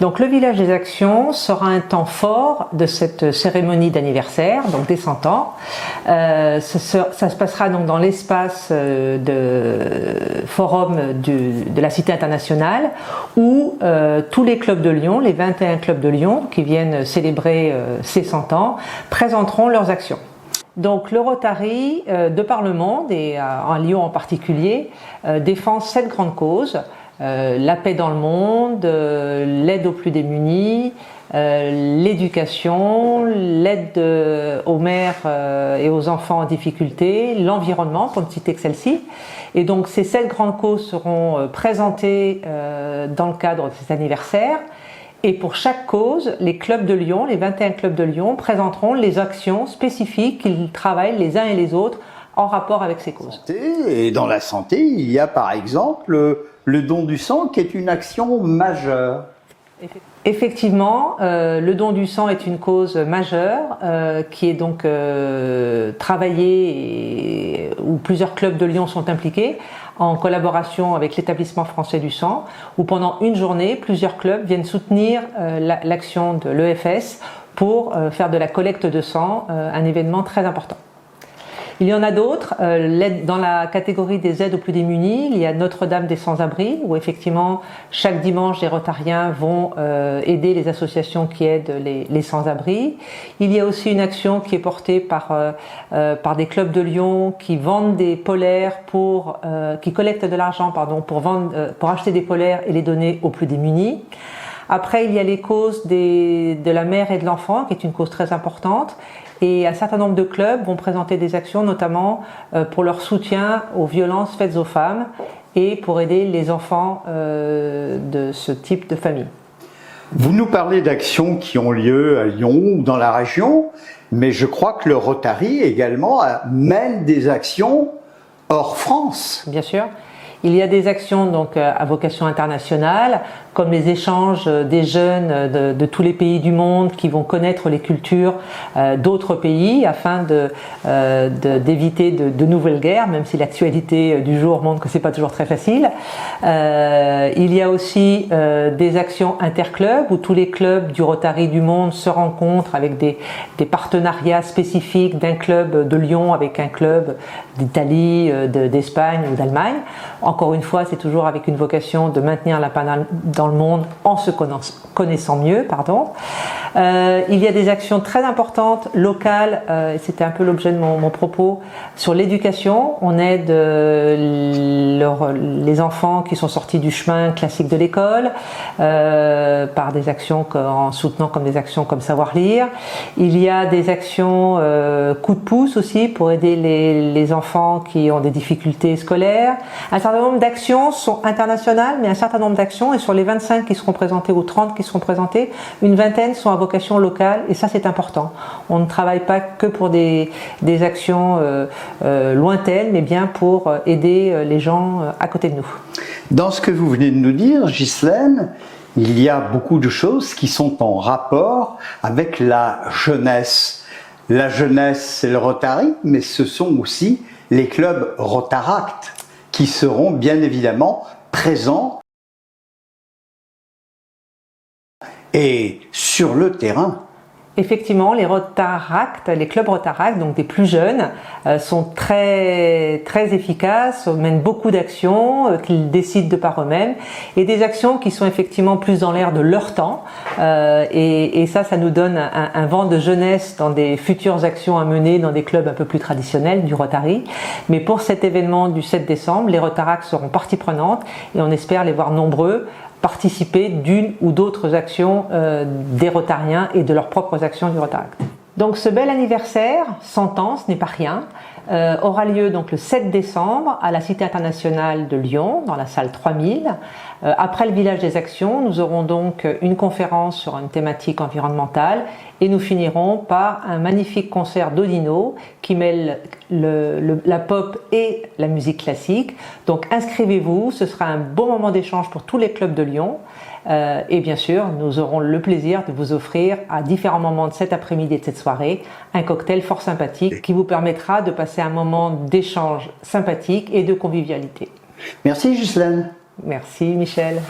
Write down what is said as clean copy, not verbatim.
Donc le village des actions sera un temps fort de cette cérémonie d'anniversaire, donc des 100 ans. Ça se passera donc dans l'espace de forum de la Cité internationale où tous les clubs de Lyon, les 21 clubs de Lyon qui viennent célébrer ces 100 ans, présenteront leurs actions. Donc le Rotary, de par le monde et en Lyon en particulier, défend 7 grandes causes. La paix dans le monde, l'aide aux plus démunis, l'éducation, l'aide aux mères et aux enfants en difficulté, l'environnement, pour ne citer que celle-ci. Et donc ces 7 grandes causes seront présentées dans le cadre de cet anniversaire. Et pour chaque cause, les clubs de Lyon, les 21 clubs de Lyon, présenteront les actions spécifiques qu'ils travaillent les uns et les autres en rapport avec ces causes. Et dans la santé, il y a par exemple le don du sang qui est une action majeure. Effectivement, le don du sang est une cause majeure qui est donc travaillée et où plusieurs clubs de Lyon sont impliqués en collaboration avec l'établissement français du sang, où pendant une journée, plusieurs clubs viennent soutenir l'action de l'EFS pour faire de la collecte de sang un événement très important. Il y en a d'autres. Dans la catégorie des aides aux plus démunis, il y a Notre-Dame des Sans-Abris, où effectivement chaque dimanche les Rotariens vont aider les associations qui aident les sans-abri. Il y a aussi une action qui est portée par des clubs de Lyon qui vendent des polaires qui collectent de l'argent pour acheter des polaires et les donner aux plus démunis. Après, il y a les causes de la mère et de l'enfant, qui est une cause très importante. Et un certain nombre de clubs vont présenter des actions, notamment pour leur soutien aux violences faites aux femmes et pour aider les enfants de ce type de famille. Vous nous parlez d'actions qui ont lieu à Lyon ou dans la région, mais je crois que le Rotary également mène des actions hors France. Bien sûr. Il y a des actions donc à vocation internationale, comme les échanges des jeunes de tous les pays du monde qui vont connaître les cultures d'autres pays afin d'éviter de nouvelles guerres, même si l'actualité du jour montre que c'est pas toujours très facile. Il y a aussi des actions interclubs où tous les clubs du Rotary du monde se rencontrent avec des partenariats spécifiques d'un club de Lyon avec un club d'Italie, d'Espagne ou d'Allemagne. Encore une fois, c'est toujours avec une vocation de maintenir la paix dans le monde en se connaissant mieux. Il y a des actions très importantes, locales, et c'était un peu l'objet de mon propos, sur l'éducation. On aide les enfants qui sont sortis du chemin classique de l'école par des actions en soutenant comme des actions comme savoir lire. Il y a des actions coup de pouce aussi pour aider les enfants qui ont des difficultés scolaires. Un certain nombre d'actions sont internationales, mais un certain nombre d'actions, et sur les 25 qui seront présentées ou 30 qui seront présentées, une vingtaine sont à vocation locale, et ça c'est important. On ne travaille pas que pour des actions lointaines, mais bien pour aider les gens à côté de nous. Dans ce que vous venez de nous dire, Ghislaine, il y a beaucoup de choses qui sont en rapport avec la jeunesse. La jeunesse, c'est le Rotary, mais ce sont aussi les clubs Rotaract qui seront bien évidemment présents et sur le terrain. Effectivement, les Rotaract, les clubs Rotaract, donc des plus jeunes, sont très efficaces, mènent beaucoup d'actions qu'ils décident de par eux-mêmes, et des actions qui sont effectivement plus dans l'air de leur temps. Et ça nous donne un vent de jeunesse dans des futures actions à mener dans des clubs un peu plus traditionnels du Rotary. Mais pour cet événement du 7 décembre, les Rotaract seront partie prenante et on espère les voir nombreux participer d'une ou d'autres actions des Rotariens et de leurs propres actions du Rotaract. Donc ce bel anniversaire, 100 ans, ce n'est pas rien, aura lieu donc le 7 décembre à la Cité internationale de Lyon, dans la salle 3000. Après le village des actions, nous aurons donc une conférence sur une thématique environnementale et nous finirons par un magnifique concert d'Odino qui mêle la pop et la musique classique. Donc inscrivez-vous, ce sera un bon moment d'échange pour tous les clubs de Lyon. Et bien sûr, nous aurons le plaisir de vous offrir à différents moments de cet après-midi et de cette soirée un cocktail fort sympathique qui vous permettra de passer un moment d'échange sympathique et de convivialité. Merci Ghislaine. Merci Michel.